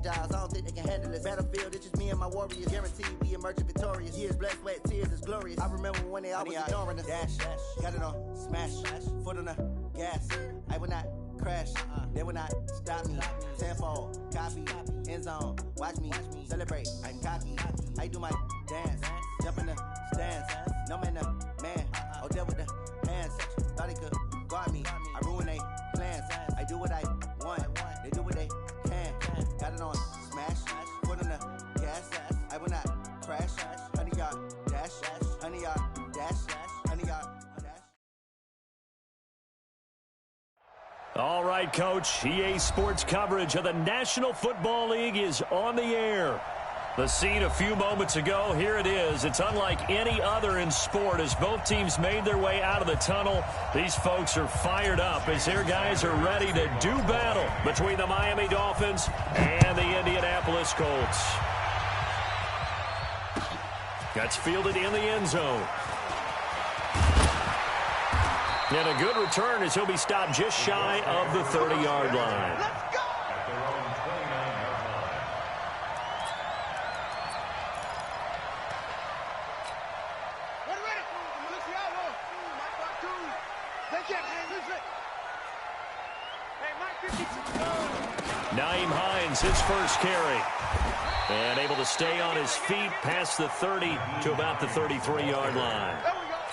strategize. I don't think they can handle this. Battlefield, it's just me and my warriors. Guaranteed we emerging victorious. Years, blood, sweat, tears, is glorious. I remember when they always ignoring us. Dash, got it on, smash, foot on the gas. I will not crash, they will not stop me. Tenfold, copy, end zone, watch me celebrate. I'm cocky, I do my dance, jump in the stands. No man, man, oh there with the hands. Thought he could guard me, I ruin they plans. I do what I want, they do what they can. Got it on, smash, foot on the gas. I will not crash, 100-yard dash, 100-yard dash, 100-yard dash. All right, Coach. EA Sports coverage of the National Football League is on the air. The scene a few moments ago, here it is. It's unlike any other in sport as both teams made their way out of the tunnel. These folks are fired up as their guys are ready to do battle between the Miami Dolphins and the Indianapolis Colts. That's fielded in the end zone. And a good return as he'll be stopped just shy of the 30-yard line. Let's go! Naeem Hines, his first carry. And able to stay on his feet past the 30 to about the 33-yard line.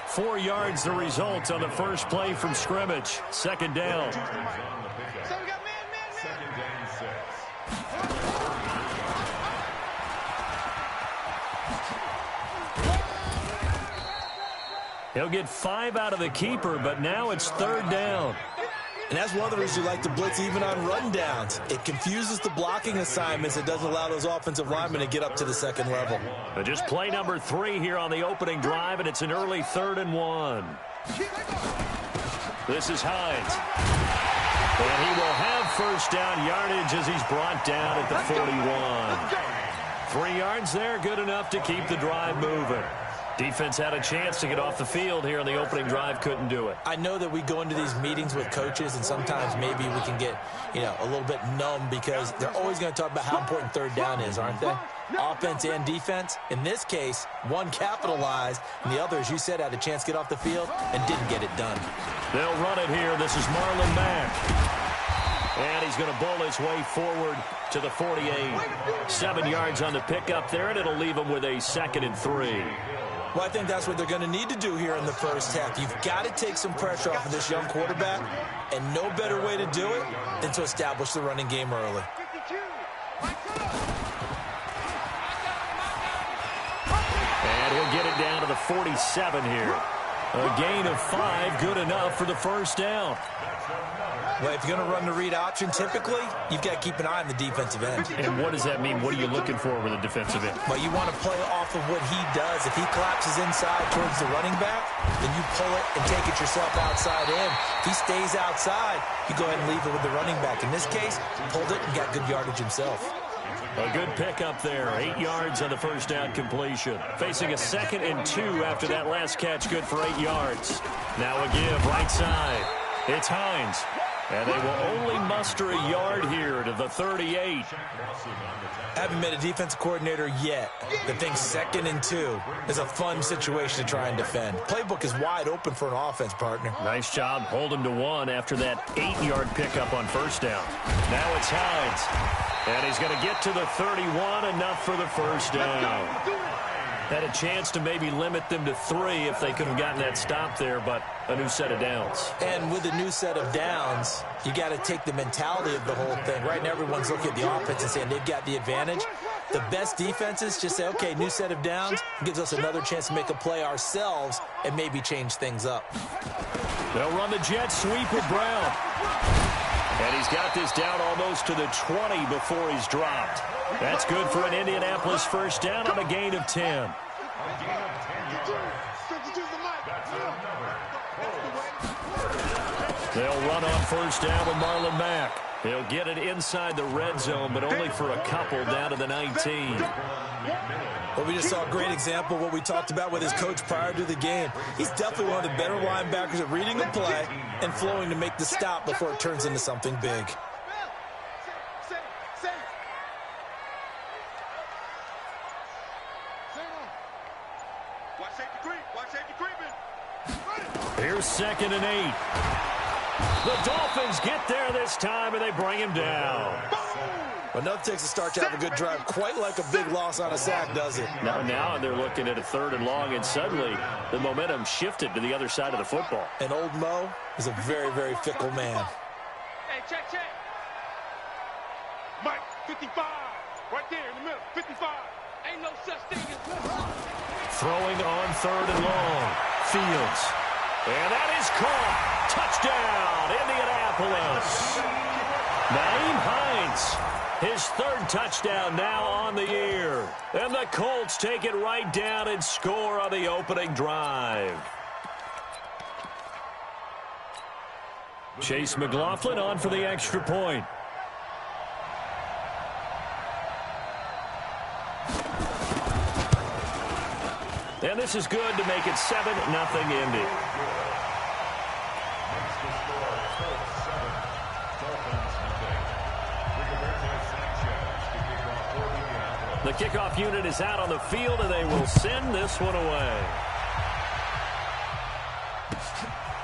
4 yards the result on the first play from scrimmage. Second down. He'll get 5 out of the keeper, but now it's third down. And that's one of the reasons you like to blitz even on rundowns. It confuses the blocking assignments. It doesn't allow those offensive linemen to get up to the second level. But just play number 3 here on the opening drive, and it's an early 3rd and 1. This is Hines. And he will have first down yardage as he's brought down at the 41. 3 yards there, good enough to keep the drive moving. Defense had a chance to get off the field here on the opening drive, couldn't do it. I know that we go into these meetings with coaches, and sometimes maybe we can get, a little bit numb because they're always going to talk about how important third down is, aren't they? Offense and defense. In this case, one capitalized, and the other, as you said, had a chance to get off the field and didn't get it done. They'll run it here. This is Marlon Mack. And he's going to bowl his way forward to the 48. 7 yards on the pickup there, and it'll leave him with a 2nd and 3. Well, I think that's what they're going to need to do here in the first half. You've got to take some pressure off of this young quarterback, and no better way to do it than to establish the running game early. And he'll get it down to the 47 here. A gain of 5, good enough for the first down. Well, if you're going to run the read option, typically, you've got to keep an eye on the defensive end. And what does that mean? What are you looking for with a defensive end? Well, you want to play off of what he does. If he collapses inside towards the running back, then you pull it and take it yourself outside in. If he stays outside, you go ahead and leave it with the running back. In this case, pulled it and got good yardage himself. A good pickup there. 8 yards on the first down completion. Facing a 2nd and 2 after that last catch, good for 8 yards. Now a give right side. It's Hines. And they will only muster a yard here to the 38. Haven't met a defensive coordinator yet that thinks 2nd and 2 is a fun situation to try and defend. Playbook is wide open for an offense, partner. Nice job. Hold him to 1 after that 8-yard pickup on first down. Now it's Hines. And he's going to get to the 31, enough for the first down. Had a chance to maybe limit them to 3 if they could have gotten that stop there, but a new set of downs. And with a new set of downs, you got to take the mentality of the whole thing. Right now, everyone's looking at the offense and saying they've got the advantage. The best defenses just say, okay, new set of downs gives us another chance to make a play ourselves and maybe change things up. They'll run the jet sweep with Brown. And he's got this down almost to the 20 before he's dropped. That's good for an Indianapolis first down on a gain of 10. They'll run on first down with Marlon Mack. He'll get it inside the red zone, but only for a couple down to the 19. Well, we just saw a great example of what we talked about with his coach prior to the game. He's definitely one of the better linebackers at reading a play and flowing to make the stop before it turns into something big. Here's 2nd and 8. The Dolphins get there this time, and they bring him down. Enough takes a start to have a good drive. Quite like a big loss on a sack, does it? Now they're looking at a 3rd and long, and suddenly the momentum shifted to the other side of the football. And old Mo is a very, very fickle man. Hey, check. Mike, 55. Right there in the middle, 55. Ain't no such thing as... Throwing on 3rd and long. Fields. And that is caught. Touchdown, Indianapolis. Nyheim Hines. His 3rd touchdown now on the year. And the Colts take it right down and score on the opening drive. Chase McLaughlin on for the extra point. And this is good to make it 7-0 Indy. The kickoff unit is out on the field, and they will send this one away.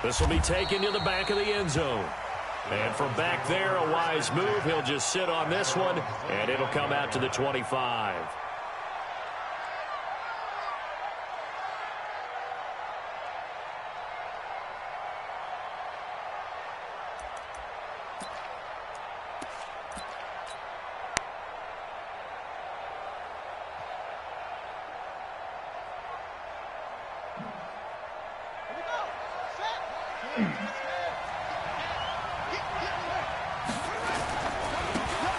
This will be taken to the back of the end zone. And from back there, a wise move. He'll just sit on this one, and it'll come out to the 25.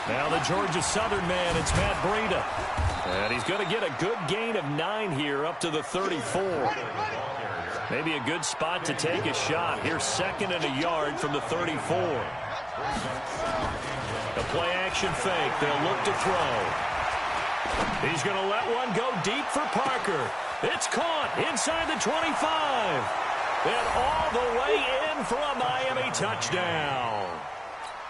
Now the Georgia Southern man, it's Matt Breida. And he's going to get a good gain of 9 here up to the 34. Maybe a good spot to take a shot. Here's 2nd and a yard from the 34. A play action fake. They'll look to throw. He's going to let one go deep for Parker. It's caught inside the 25. And all the way in for a Miami touchdown.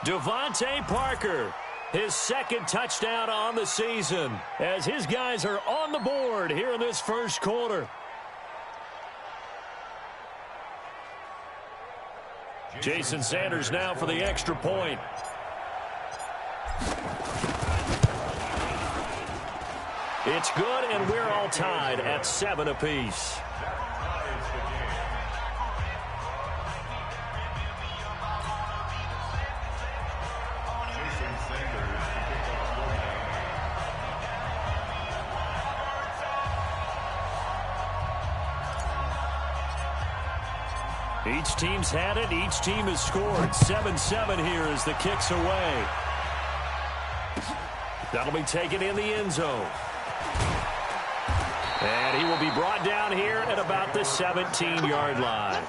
Devontae Parker, his 2nd touchdown on the season, as his guys are on the board here in this first quarter. Jason Sanders now for the extra point. It's good, and we're all tied at 7 apiece. Each team's had it. Each team has scored. 7-7 here as the kick's away. That'll be taken in the end zone. And he will be brought down here at about the 17-yard line.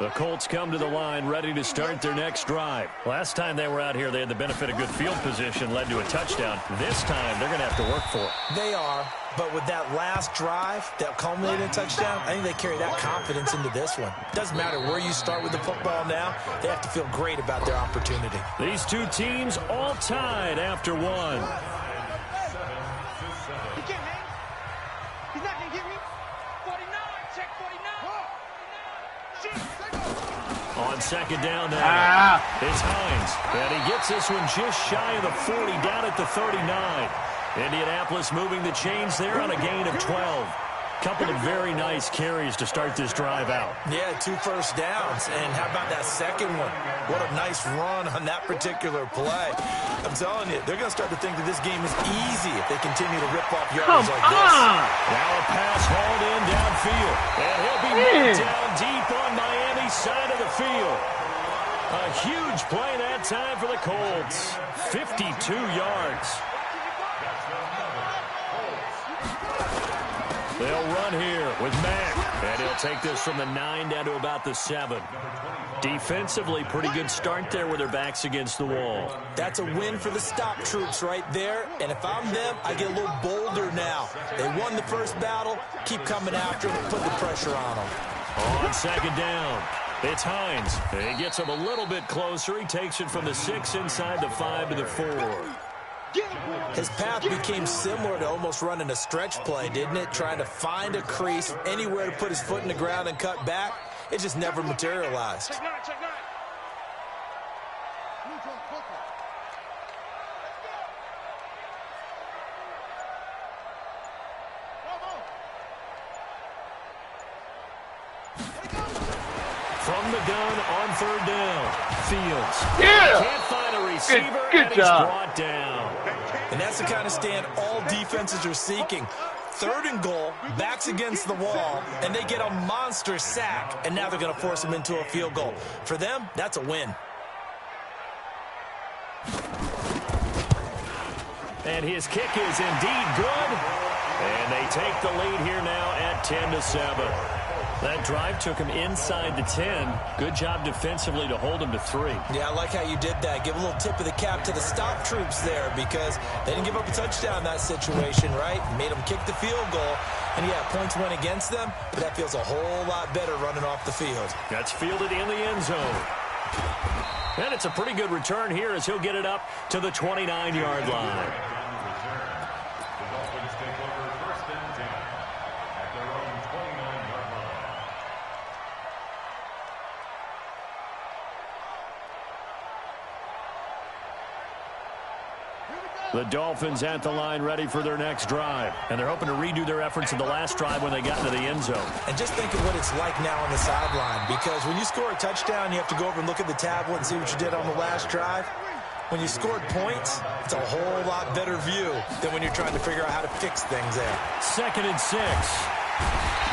The Colts come to the line ready to start their next drive. Last time they were out here, they had the benefit of good field position, led to a touchdown. This time, they're going to have to work for it. They are, but with that last drive that culminated in a touchdown, I think they carry that confidence into this one. Doesn't matter where you start with the football now, they have to feel great about their opportunity. These two teams all tied after one. He can't hang. He's not going to get me. 49, check 49. On 2nd down now, it's Hines. And he gets this one just shy of the 40, down at the 39. Indianapolis moving the chains there on a gain of 12. Couple of very nice carries to start this drive out. Yeah, 2 first downs. And how about that second one? What a nice run on that particular play. I'm telling you, they're going to start to think that this game is easy if they continue to rip off yards like this. Now a pass hauled in downfield. And he'll be knocked down deep on Miami's side of the field. A huge play that time for the Colts. 52 yards. They'll run here with Mack. And he'll take this from the 9 down to about the 7. Defensively, pretty good start there with their backs against the wall. That's a win for the stop troops right there. And if I'm them, I get a little bolder now. They won the first battle. Keep coming after them. Put the pressure on them. On 2nd down, It's Hines. He gets him a little bit closer. He takes it from the 6 inside the 5 to the 4. His path became similar to almost running a stretch play, didn't it? Trying to find a crease, anywhere to put his foot in the ground and cut back. It just never materialized. From the gun on 3rd down. Fields. Yeah. Can't find a receiver, Good and he's job. brought down. And that's the kind of stand all defenses are seeking. 3rd and goal, backs against the wall, and they get a monster sack, and now they're going to force him into a field goal. For them, that's a win. And his kick is indeed good. And they take the lead here now at 10-7. That drive took him inside the 10. Good job defensively to hold him to 3. Yeah, I like how you did that. Give a little tip of the cap to the stop troops there because they didn't give up a touchdown in that situation, right? Made them kick the field goal. And, yeah, points went against them, but that feels a whole lot better running off the field. That's fielded in the end zone. And it's a pretty good return here as he'll get it up to the 29-yard line. The Dolphins at the line ready for their next drive. And they're hoping to redo their efforts in the last drive when they got into the end zone. And just think of what it's like now on the sideline, because when you score a touchdown, you have to go over and look at the tablet and see what you did on the last drive. When you scored points, it's a whole lot better view than when you're trying to figure out how to fix things there. 2nd and 6.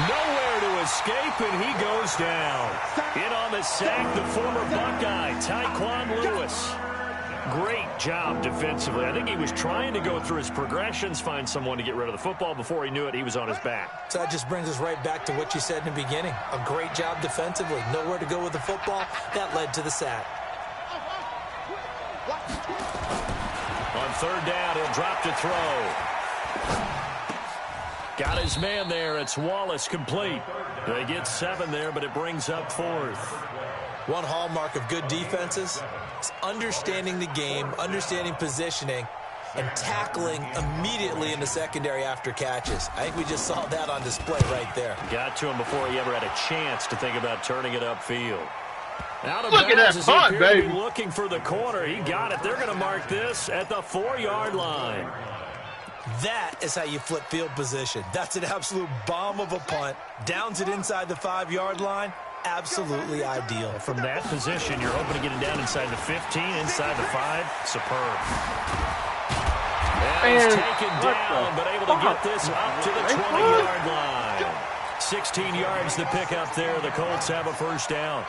Nowhere to escape, and he goes down. In on the sack, the former Buckeye, Tyquan Lewis. Great job defensively. I think he was trying to go through his progressions, find someone to get rid of the football. Before he knew it, he was on his back. So that just brings us right back to what you said in the beginning. A great job defensively. Nowhere to go with the football. That led to the sack. On 3rd down, he'll drop to throw. Got his man there. It's Wallace complete. They get 7 there, but it brings up 4th. One hallmark of good defenses is understanding the game, understanding positioning, and tackling immediately in the secondary after catches. I think we just saw that on display right there. Got to him before he ever had a chance to think about turning it upfield. Out of Look at that bounds as punt, he appeared to baby. be looking for the corner. He got it. They're going to mark this at the 4-yard line. That is how you flip field position. That's an absolute bomb of a punt. Downs it inside the 5-yard line. Absolutely ideal. From that position, you're hoping to get it down inside the 15, inside the 5. Superb. And he's taken down, but able to get this up to the 20-yard line. 16 yards to pick up there. The Colts have a 1st down.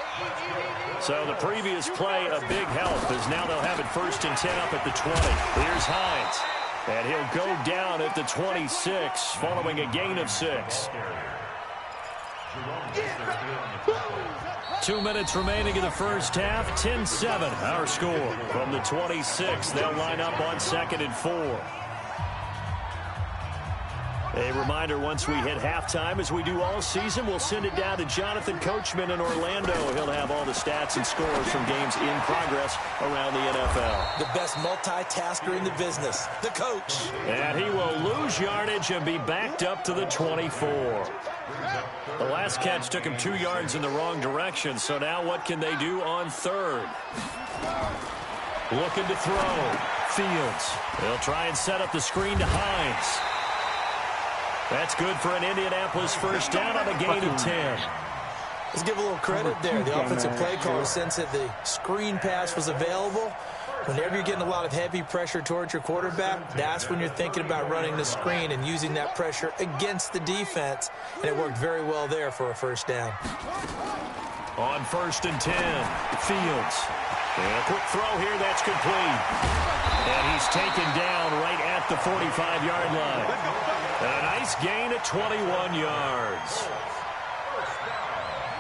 So the previous play, a big help, as now they'll have it 1st and 10 up at the 20. Here's Hines. And he'll go down at the 26, following a gain of 6. 2 minutes remaining in the first half. 10-7, our score. From the 26, they'll line up on 2nd and 4. A reminder, once we hit halftime, as we do all season, we'll send it down to Jonathan Coachman in Orlando. He'll have all the stats and scores from games in progress around the NFL. The best multitasker in the business, the coach. And he will lose yardage and be backed up to the 24. The last catch took him 2 yards in the wrong direction, so now what can they do on 3rd? Looking to throw. Fields. They'll try and set up the screen to Hines. That's good for an Indianapolis 1st down on a gain of 10. Let's give a little credit there. The offensive play caller, since that the screen pass was available, whenever you're getting a lot of heavy pressure towards your quarterback, that's when you're thinking about running the screen and using that pressure against the defense. And it worked very well there for a 1st down. On 1st and 10, Fields. And a quick throw here, that's complete. And he's taken down right at the 45-yard line. And a nice gain of 21 yards.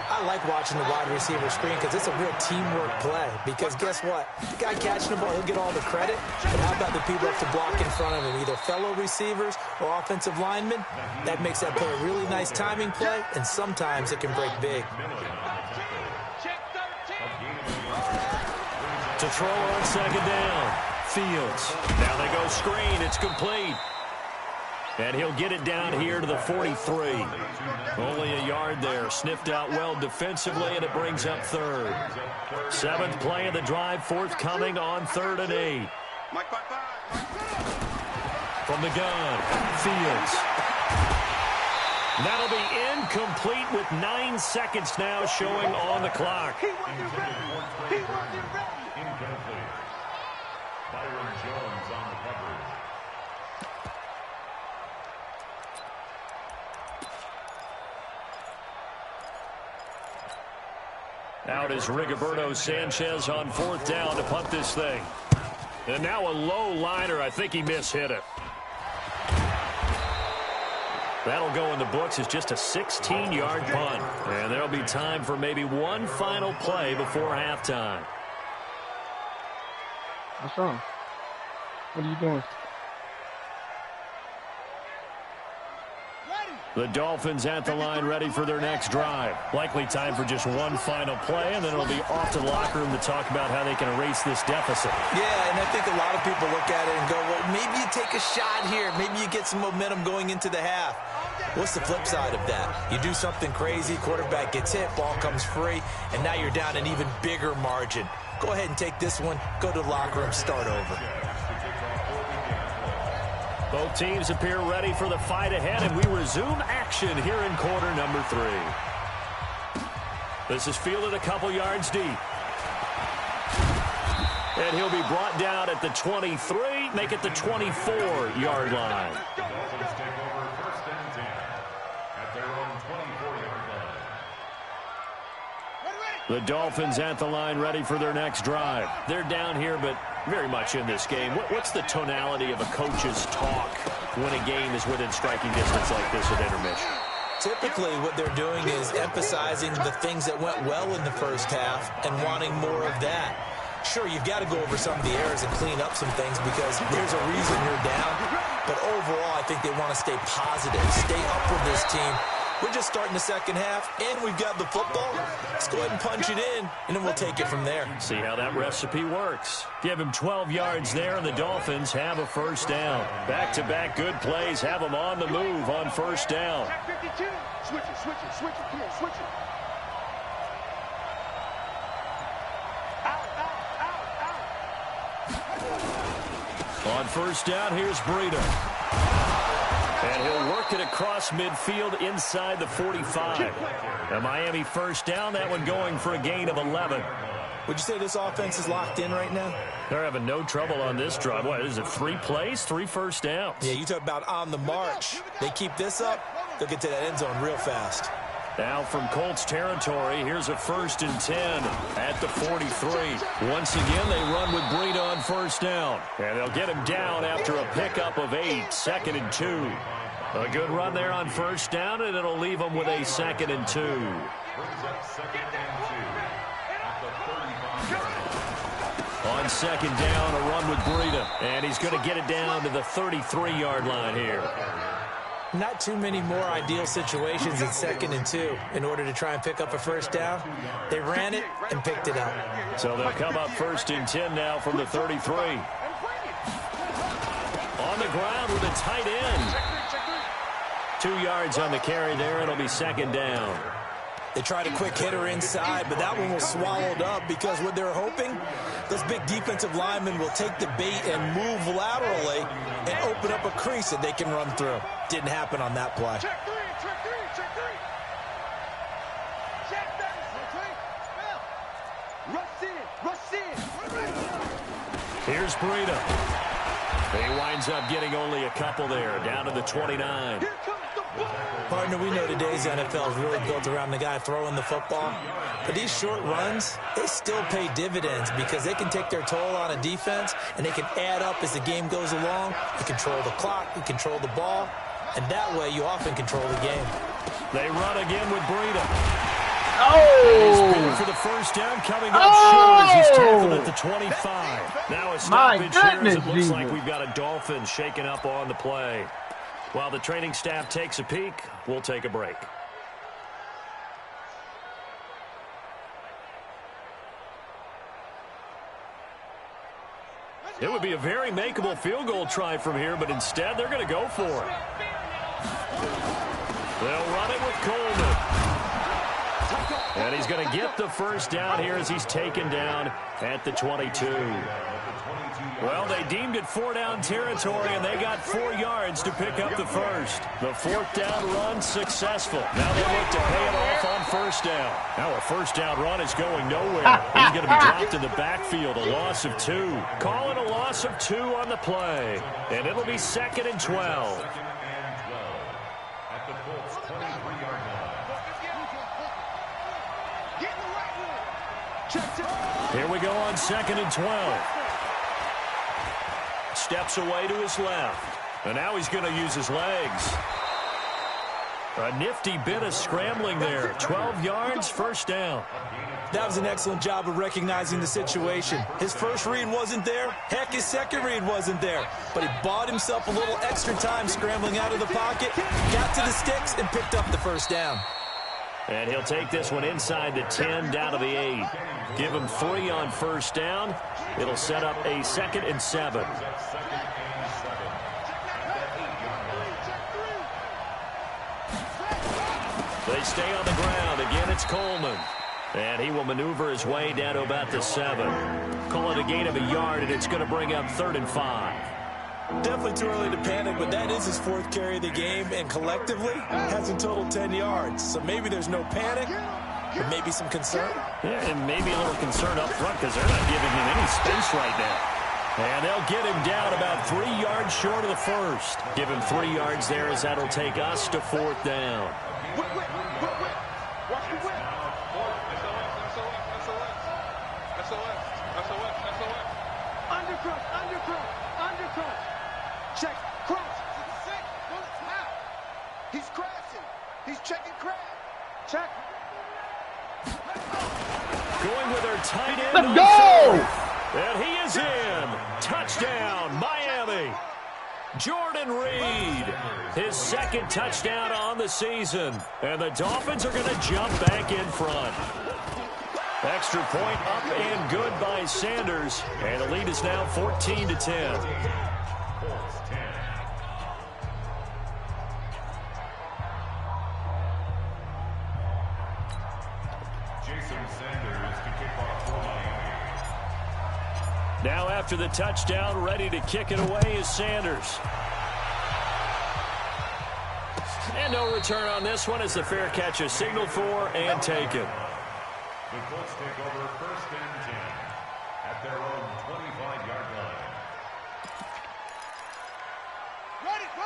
I like watching the wide receiver screen because it's a real teamwork play. Because guess what? The guy catching the ball, he'll get all the credit. But how about the people up to block in front of him, either fellow receivers or offensive linemen? That makes that play a really nice timing play, and sometimes it can break big. Check to throw on second down. Fields. Now they go screen. It's complete. And he'll get it down here to the 43. Only a yard there. Sniffed out well defensively, and it brings up third. 7th play of the drive, forthcoming on 3rd and 8. From the gun, Fields. That'll be incomplete with 9 seconds now showing on the clock. He wasn't ready. He wasn't ready. Incomplete. Byron Jones on the coverage. Out is Rigoberto Sanchez on 4th down to punt this thing. And now a low liner. I think he mishit it. That'll go in the books as just a 16-yard punt. And there'll be time for maybe one final play before halftime. What's wrong? What are you doing? The Dolphins at the line ready for their next drive. Likely time for just one final play, and then it'll be off to the locker room to talk about how they can erase this deficit. Yeah, and I think a lot of people look at it and go, well, maybe you take a shot here. Maybe you get some momentum going into the half. What's the flip side of that? You do something crazy, quarterback gets hit, ball comes free, and now you're down an even bigger margin. Go ahead and take this one, go to the locker room, start over. Both teams appear ready for the fight ahead, and we resume action here in quarter number 3. This is fielded a couple yards deep. And he'll be brought down at the 23, make it the 24-yard line. Dolphins take over 1st and 10 at their own 24-yard line. The Dolphins at the line ready for their next drive. They're down here, but very much in this game. What's the tonality of a coach's talk when a game is within striking distance like this at intermission? Typically, what they're doing is emphasizing the things that went well in the first half and wanting more of that. Sure, you've got to go over some of the errors and clean up some things because there's a reason you're down. But overall, I think they want to stay positive, stay up with this team. We're just starting the second half, and we've got the football. Let's go ahead and punch it in, and then we'll take it from there. See how that recipe works. Give him 12 yards there, and the Dolphins have a first down. Back-to-back good plays have them on the move on first down. Check 52. Switch it, switch it, switch it. Come on, switch it. Out, out, out, out. On first down, here's Breida. And he'll work it across midfield inside the 45. A Miami first down, that one going for a gain of 11. Would you say this offense is locked in right now? They're having no trouble on this drive. What is it, 3 plays, 3 first downs? Yeah, you talk about on the march. They keep this up, they'll get to that end zone real fast. Now from Colts territory, here's a 1st and 10 at the 43. Once again, they run with Breida on first down. And they'll get him down after a pickup of 8, 2nd and 2. A good run there on first down, and it'll leave them with a 2nd and 2. Brings up 2nd and 2 at the 35. On second down, a run with Breida. And he's going to get it down to the 33-yard line here. Not too many more ideal situations in 2nd and 2 in order to try and pick up a first down. They ran it and picked it up. So they'll come up 1st and 10 now from the 33. On the ground with a tight end. 2 yards on the carry there. It'll be 2nd down. They tried a quick hitter inside, but that one was swallowed up because what they're hoping, those big defensive linemen will take the bait and move laterally and open up a crease that they can run through. Didn't happen on that play. Check 3, check 3, check 3. Check that. Rush in. Here's Breida. He winds up getting only a couple there, down to the 29. Here comes the ball. Partner, we know today's NFL is really built around the guy throwing the football. But these short runs, they still pay dividends because they can take their toll on a defense and they can add up as the game goes along. You control the clock, you control the ball, and that way you often control the game. They run again with Breida. Oh! He's for the first down, coming up short as he's tackled at the 25. Now a stoppage here as it looks like we've got a Dolphin shaken up on the play. While the training staff takes a peek, we'll take a break. It would be a very makeable field goal try from here, but instead they're going to go for it. They'll run it with Coleman. And he's going to get the first down here as he's taken down at the 22. Well, they deemed it 4-down territory, and they got 4 yards to pick up the first. The 4th down run successful. Now they look to pay it off on first down. Now a first down run is going nowhere. He's going to be dropped in the backfield, a loss of 2. Call it a loss of 2 on the play, and it'll be 2nd and 12. At the Colts 23-yard line. Here we go on 2nd and 12. Steps away to his left. And now he's going to use his legs. A nifty bit of scrambling there. 12 yards, first down. That was an excellent job of recognizing the situation. His first read wasn't there. Heck, his second read wasn't there. But he bought himself a little extra time scrambling out of the pocket, got to the sticks, and picked up the first down. And he'll take this one inside the 10, down to the 8. Give him 3 on first down. It'll set up a 2nd and 7. They stay on the ground. Again, it's Coleman. And he will maneuver his way down to about the 7. Call it a gain of a yard, and it's going to bring up 3rd and 5. Definitely too early to panic, but that is his 4th carry of the game, and collectively has a total 10 yards. So maybe there's no panic, but maybe some concern. Yeah, and maybe a little concern up front because they're not giving him any space right now. And they'll get him down about 3 yards short of the first. Give him 3 yards there as that'll take us to 4th down. Check, cross. He's crashing. He's checking crash. Check. Going with their tight end. Let's go! And he is in. Touchdown, Miami. Jordan Reed, his 2nd touchdown on the season. And the Dolphins are going to jump back in front. Extra point up and good by Sanders. And the lead is now 14-10. Now after the touchdown, ready to kick it away is Sanders. And no return on this one as the fair catch is signaled for and taken. The Colts take over 1st and 10 at their own 25-yard line.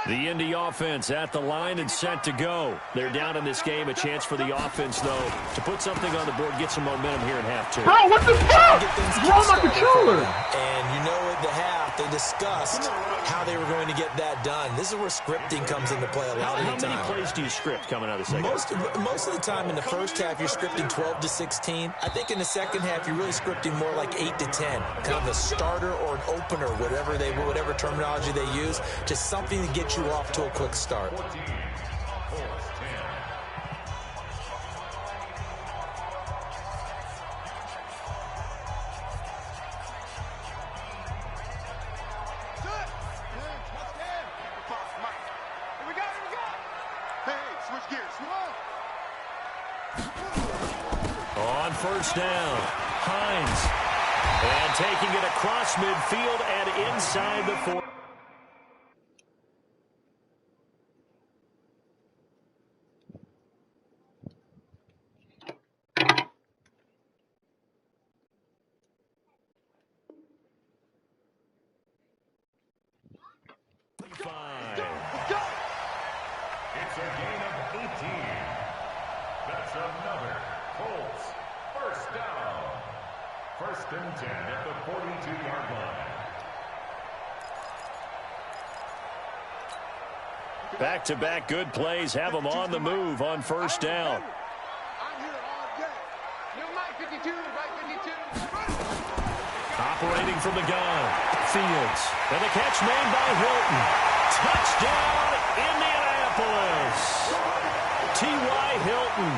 The Indy offense at the line and set to go. They're down in this game. A chance for the offense, though, to put something on the board, get some momentum here in half 2. Bro, what the fuck? What's wrong with my controller? And you know at the half, they discussed how they were going to get that done. This is where scripting comes into play a lot of the time. How many plays do you script coming out of the second? Most of the time in the first half, you're scripting 12 to 16. I think in the second half, you're really scripting more like 8 to 10. Kind of a starter or an opener, whatever terminology they use. Just something to get you off to a quick start. On first down, Hines. And taking it across midfield and inside the 4. It's a gain of 18. That's another Colts first down. 1st and 10 at the 42-yard line. Back-to-back good plays have them on the move on first down. Operating from the gun, Fields. And the catch made by Hilton. Touchdown, Indianapolis. T.Y. Hilton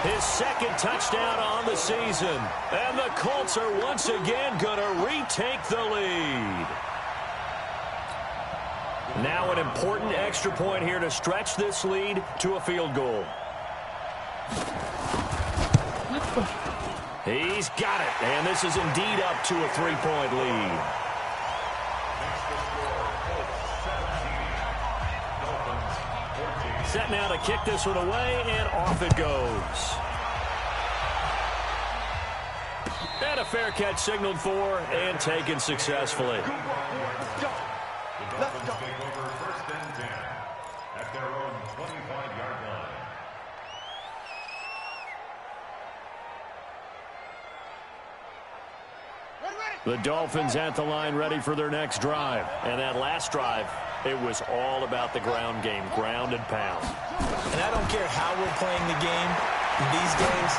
His second touchdown on the season. And the Colts are once again going to retake the lead. Now an important extra point here to stretch this lead to a field goal. He's got it, and this is indeed up to a 3-point lead. Set now to kick this one away, and off it goes. And a fair catch signaled for and taken successfully. The Dolphins take over 1st and 10 at their own 25-yard line. The Dolphins at the line ready for their next drive. And that last drive, it was all about the ground game, ground and pound. And I don't care how we're playing the game these days,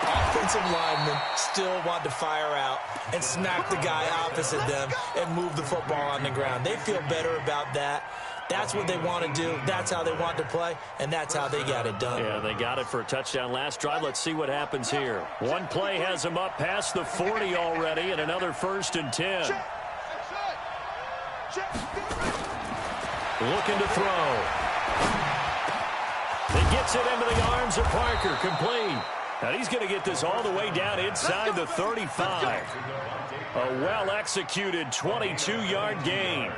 offensive linemen still want to fire out and smack the guy opposite them and move the football on the ground. They feel better about that. That's what they want to do. That's how they want to play, and that's how they got it done. Yeah, they got it for a touchdown last drive. Let's see what happens here. One play has them up past the 40 already, and another 1st and 10. Looking to throw. He gets it into the arms of Parker, complete. And he's going to get this all the way down inside the 35. A well-executed 22-yard gain.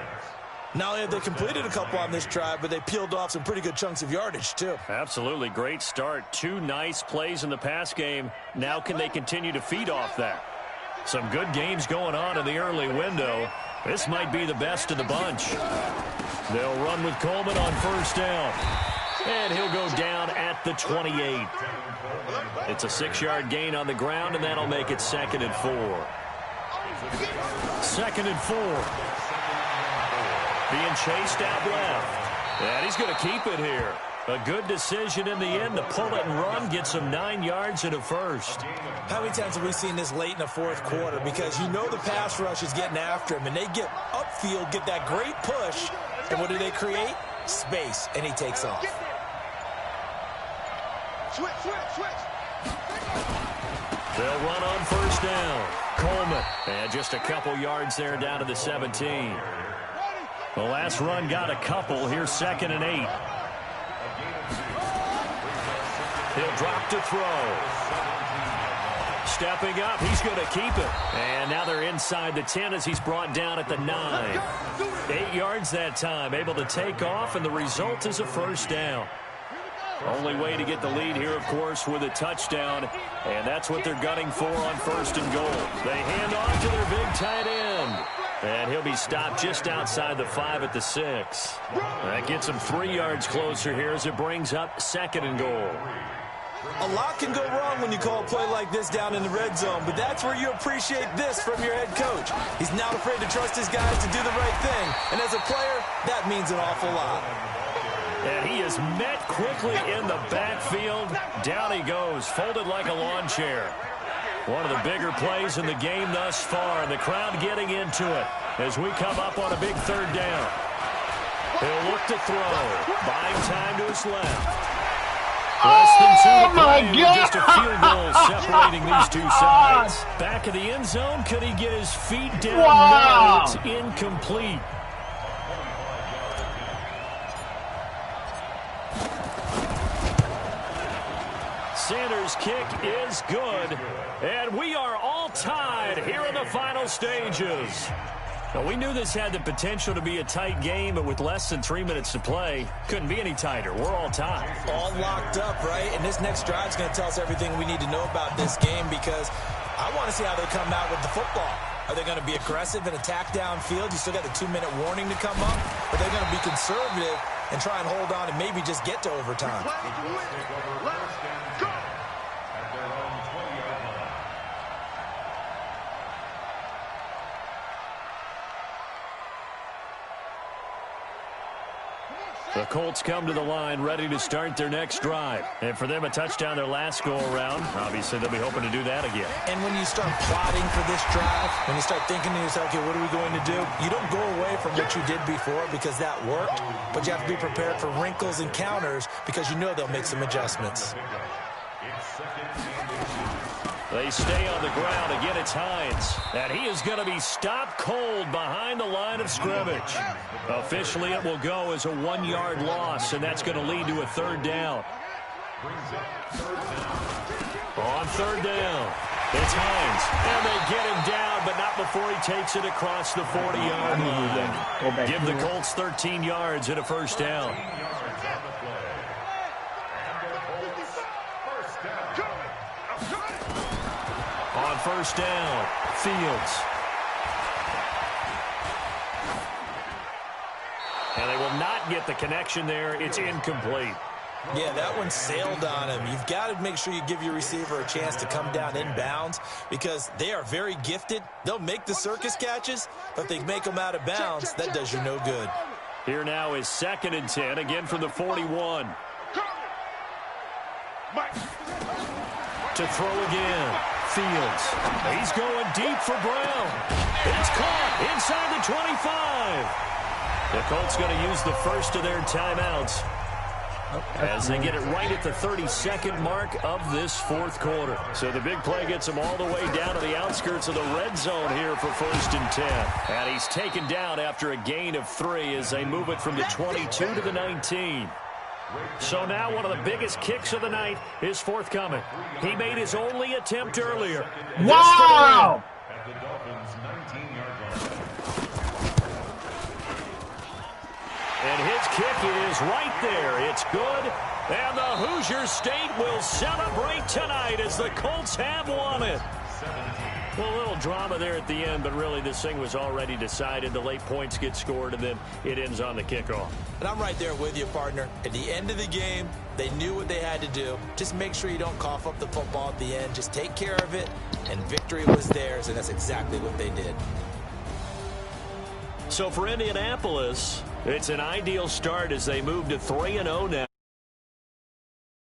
Not only have they completed a couple on this drive, but they peeled off some pretty good chunks of yardage, too. Absolutely. Great start. 2 nice plays in the pass game. Now can they continue to feed off that? Some good games going on in the early window. This might be the best of the bunch. They'll run with Coleman on 1st down. And he'll go down at the 28. It's a 6-yard gain on the ground, and that'll make it 2nd and 4. 2nd and 4. Being chased out left. And he's going to keep it here. A good decision in the end to pull it and run, get some 9 yards and a 1st. How many times have we seen this late in the 4th quarter? Because you know the pass rush is getting after him, and they get upfield, get that great push, and what do they create? Space, and he takes off. Switch. They'll run on 1st down. Coleman. And just a couple yards there down to the 17. The last run got a couple. Here's 2nd and 8. He'll drop to throw. Stepping up, he's going to keep it. And now they're inside the 10 as he's brought down at the 9. 8 yards that time, able to take off, and the result is a 1st down. Only way to get the lead here, of course, with a touchdown, and that's what they're gunning for on 1st and goal. They hand off to their big tight end, and he'll be stopped just outside the 5 at the 6. That gets him 3 yards closer here as it brings up 2nd and goal. A lot can go wrong when you call a play like this down in the red zone, but that's where you appreciate this from your head coach. He's not afraid to trust his guys to do the right thing, and as a player, that means an awful lot. And he is met quickly in the backfield. Down he goes, folded like a lawn chair. One of the bigger plays in the game thus far, and the crowd getting into it as we come up on a big 3rd down. He'll look to throw, buying time to his left. Less than 2 to play with just a field goal separating these two sides. Back of the end zone, could he get his feet down? Wow. No, it's incomplete. Sanders' kick is good, and we are all tied here in the final stages. Now, we knew this had the potential to be a tight game, but with less than 3 minutes to play, couldn't be any tighter. We're all tied. All locked up, right? And this next drive is going to tell us everything we need to know about this game, because I want to see how they come out with the football. Are they going to be aggressive and attack downfield? You still got the 2-minute warning to come up. Or are they going to be conservative and try and hold on and maybe just get to overtime? The Colts come to the line ready to start their next drive. And for them, a touchdown their last go-around. Obviously, they'll be hoping to do that again. And when you start plotting for this drive, when you start thinking to yourself, okay, what are we going to do? You don't go away from what you did before because that worked, but you have to be prepared for wrinkles and counters because you know they'll make some adjustments. It's 2nd They stay on the ground. Again, it's Hines. And he is going to be stopped cold behind the line of scrimmage. Officially, it will go as a 1-yard loss, and that's going to lead to a third down. On third down, it's Hines. And they get him down, but not before he takes it across the 40-yard line. Give the Colts 13 yards and a first down. On first down, Fields. And they will not get the connection there. It's incomplete. Yeah, that one sailed on him. You've got to make sure you give your receiver a chance to come down inbounds because they are very gifted. They'll make the circus catches, but if they make them out of bounds, that does you no good. Here now is 2nd and 10, again from the 41. To throw again, Fields. He's going deep for Brown. It's caught inside the 25. The Colts going to use the first of their timeouts as they get it right at the 32nd mark of this fourth quarter. So the big play gets them all the way down to the outskirts of the red zone here for 1st and 10. And he's taken down after a gain of 3 as they move it from the 22 to the 19. So now one of the biggest kicks of the night is forthcoming. He made his only attempt earlier. Wow! At the Dolphins' 19-yard line. And his kick is right there. It's good. And the Hoosier State will celebrate tonight as the Colts have won it. Well, a little drama there at the end, but really this thing was already decided. The late points get scored, and then it ends on the kickoff. And I'm right there with you, partner. At the end of the game, they knew what they had to do. Just make sure you don't cough up the football at the end. Just take care of it, and victory was theirs, and that's exactly what they did. So for Indianapolis, it's an ideal start as they move to 3-0 now.